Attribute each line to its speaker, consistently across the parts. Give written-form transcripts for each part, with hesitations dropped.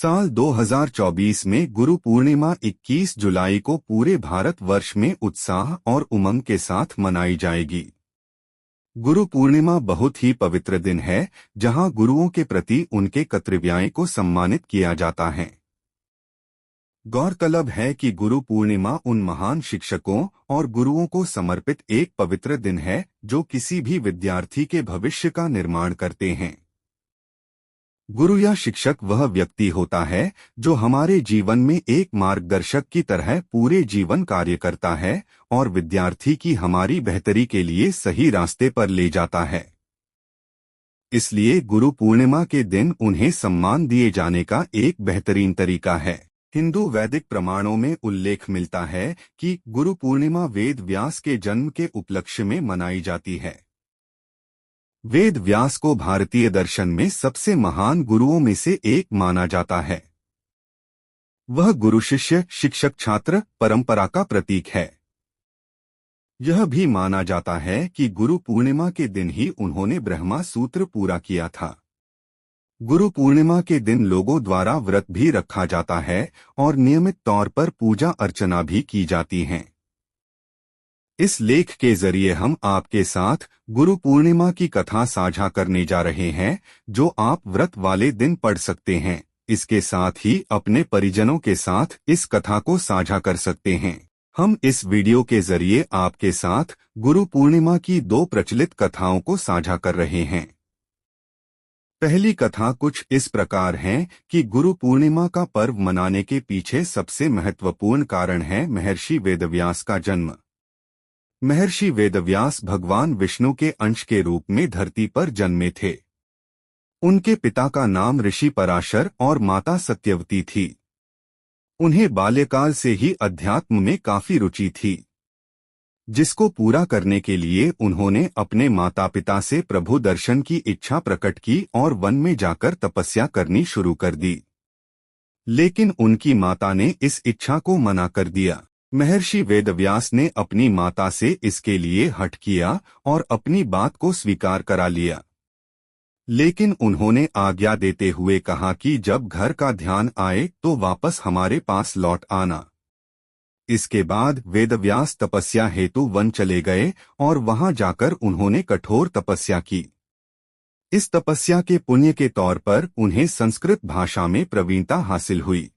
Speaker 1: साल 2024 में गुरु पूर्णिमा 21 जुलाई को पूरे भारतवर्ष में उत्साह और उमंग के साथ मनाई जाएगी। गुरु पूर्णिमा बहुत ही पवित्र दिन है, जहां गुरुओं के प्रति उनके कर्तव्यों को सम्मानित किया जाता है। गौरतलब है कि गुरु पूर्णिमा उन महान शिक्षकों और गुरुओं को समर्पित एक पवित्र दिन है, जो किसी भी विद्यार्थी के भविष्य का निर्माण करते हैं। गुरु या शिक्षक वह व्यक्ति होता है जो हमारे जीवन में एक मार्गदर्शक की तरह पूरे जीवन कार्य करता है और विद्यार्थी की हमारी बेहतरी के लिए सही रास्ते पर ले जाता है। इसलिए गुरु पूर्णिमा के दिन उन्हें सम्मान दिए जाने का एक बेहतरीन तरीका है। हिंदू वैदिक प्रमाणों में उल्लेख मिलता है कि गुरु पूर्णिमा वेद व्यास के जन्म के उपलक्ष्य में मनाई जाती है। वेद व्यास को भारतीय दर्शन में सबसे महान गुरुओं में से एक माना जाता है। वह गुरु शिष्य शिक्षक छात्र परंपरा का प्रतीक है। यह भी माना जाता है कि गुरु पूर्णिमा के दिन ही उन्होंने ब्रह्मा सूत्र पूरा किया था। गुरु पूर्णिमा के दिन लोगों द्वारा व्रत भी रखा जाता है और नियमित तौर पर पूजा अर्चना भी की जाती है। इस लेख के जरिए हम आपके साथ गुरु पूर्णिमा की कथा साझा करने जा रहे हैं, जो आप व्रत वाले दिन पढ़ सकते हैं। इसके साथ ही अपने परिजनों के साथ इस कथा को साझा कर सकते हैं। हम इस वीडियो के जरिए आपके साथ गुरु पूर्णिमा की दो प्रचलित कथाओं को साझा कर रहे हैं। पहली कथा कुछ इस प्रकार है कि गुरु पूर्णिमा का पर्व मनाने के पीछे सबसे महत्वपूर्ण कारण है महर्षि वेदव्यास का जन्म। महर्षि वेदव्यास भगवान विष्णु के अंश के रूप में धरती पर जन्मे थे। उनके पिता का नाम ऋषि पराशर और माता सत्यवती थी। उन्हें बाल्यकाल से ही अध्यात्म में काफी रुचि थी, जिसको पूरा करने के लिए उन्होंने अपने माता पिता से प्रभु दर्शन की इच्छा प्रकट की और वन में जाकर तपस्या करनी शुरू कर दी। लेकिन उनकी माता ने इस इच्छा को मना कर दिया। महर्षि वेदव्यास ने अपनी माता से इसके लिए हठ किया और अपनी बात को स्वीकार करा लिया। लेकिन उन्होंने आज्ञा देते हुए कहा कि जब घर का ध्यान आए तो वापस हमारे पास लौट आना। इसके बाद वेदव्यास तपस्या हेतु वन चले गए और वहां जाकर उन्होंने कठोर तपस्या की। इस तपस्या के पुण्य के तौर पर उन्हें संस्कृत भाषा में प्रवीणता हासिल हुई,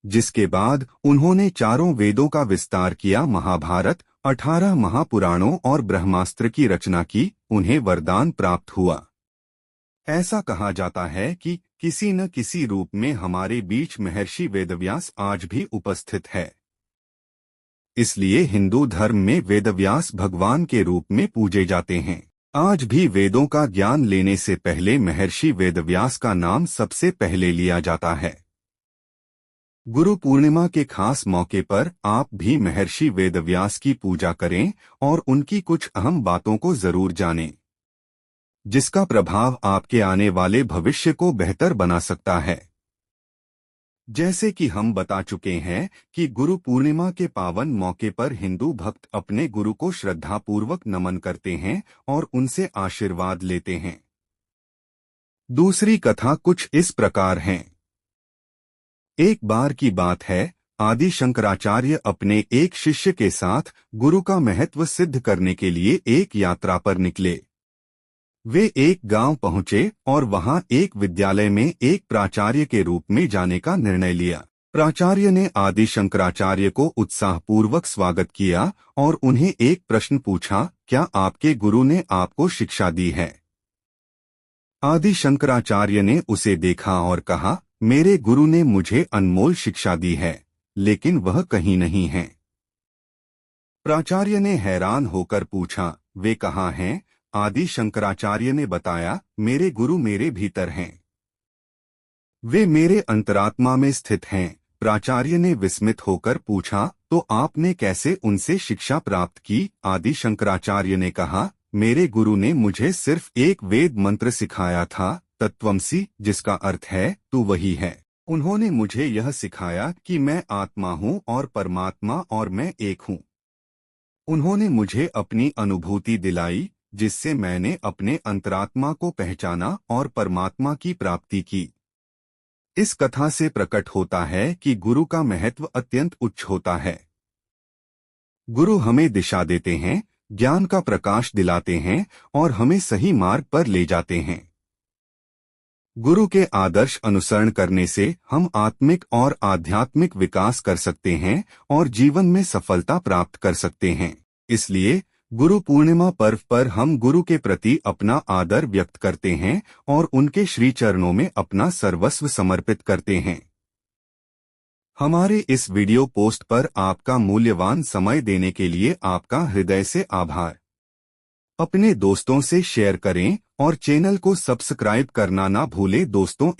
Speaker 1: जिसके बाद उन्होंने चारों वेदों का विस्तार किया, महाभारत, 18 महापुराणों और ब्रह्मास्त्र की रचना की। उन्हें वरदान प्राप्त हुआ। ऐसा कहा जाता है कि किसी न किसी रूप में हमारे बीच महर्षि वेदव्यास आज भी उपस्थित है। इसलिए हिंदू धर्म में वेदव्यास भगवान के रूप में पूजे जाते हैं। आज भी वेदों का ज्ञान लेने से पहले महर्षि वेदव्यास का नाम सबसे पहले लिया जाता है। गुरु पूर्णिमा के खास मौके पर आप भी महर्षि वेदव्यास की पूजा करें और उनकी कुछ अहम बातों को जरूर जानें, जिसका प्रभाव आपके आने वाले भविष्य को बेहतर बना सकता है। जैसे कि हम बता चुके हैं कि गुरु पूर्णिमा के पावन मौके पर हिंदू भक्त अपने गुरु को श्रद्धापूर्वक नमन करते हैं और उनसे आशीर्वाद लेते हैं। दूसरी कथा कुछ इस प्रकार है। एक बार की बात है, आदि शंकराचार्य अपने एक शिष्य के साथ गुरु का महत्व सिद्ध करने के लिए एक यात्रा पर निकले। वे एक गांव पहुंचे और वहां एक विद्यालय में एक प्राचार्य के रूप में जाने का निर्णय लिया। प्राचार्य ने आदि शंकराचार्य को उत्साहपूर्वक स्वागत किया और उन्हें एक प्रश्न पूछा, क्या आपके गुरु ने आपको शिक्षा दी है? आदि शंकराचार्य ने उसे देखा और कहा, मेरे गुरु ने मुझे अनमोल शिक्षा दी है, लेकिन वह कहीं नहीं है। प्राचार्य ने हैरान होकर पूछा, वे कहाँ हैं? आदि शंकराचार्य ने बताया, मेरे गुरु मेरे भीतर हैं। वे मेरे अंतरात्मा में स्थित हैं। प्राचार्य ने विस्मित होकर पूछा, तो आपने कैसे उनसे शिक्षा प्राप्त की? आदि शंकराचार्य ने कहा, मेरे गुरु ने मुझे सिर्फ एक वेद मंत्र सिखाया था, तत्वमसि, जिसका अर्थ है तू वही है। उन्होंने मुझे यह सिखाया कि मैं आत्मा हूँ और परमात्मा और मैं एक हूँ। उन्होंने मुझे अपनी अनुभूति दिलाई, जिससे मैंने अपने अंतरात्मा को पहचाना और परमात्मा की प्राप्ति की। इस कथा से प्रकट होता है कि गुरु का महत्व अत्यंत उच्च होता है। गुरु हमें दिशा देते हैं, ज्ञान का प्रकाश दिलाते हैं और हमें सही मार्ग पर ले जाते हैं। गुरु के आदर्श अनुसरण करने से हम आत्मिक और आध्यात्मिक विकास कर सकते हैं और जीवन में सफलता प्राप्त कर सकते हैं। इसलिए गुरु पूर्णिमा पर्व पर हम गुरु के प्रति अपना आदर व्यक्त करते हैं और उनके श्री चरणों में अपना सर्वस्व समर्पित करते हैं। हमारे इस वीडियो पोस्ट पर आपका मूल्यवान समय देने के लिए आपका हृदय से आभार। अपने दोस्तों से शेयर करें और चैनल को सब्सक्राइब करना ना भूलें दोस्तों।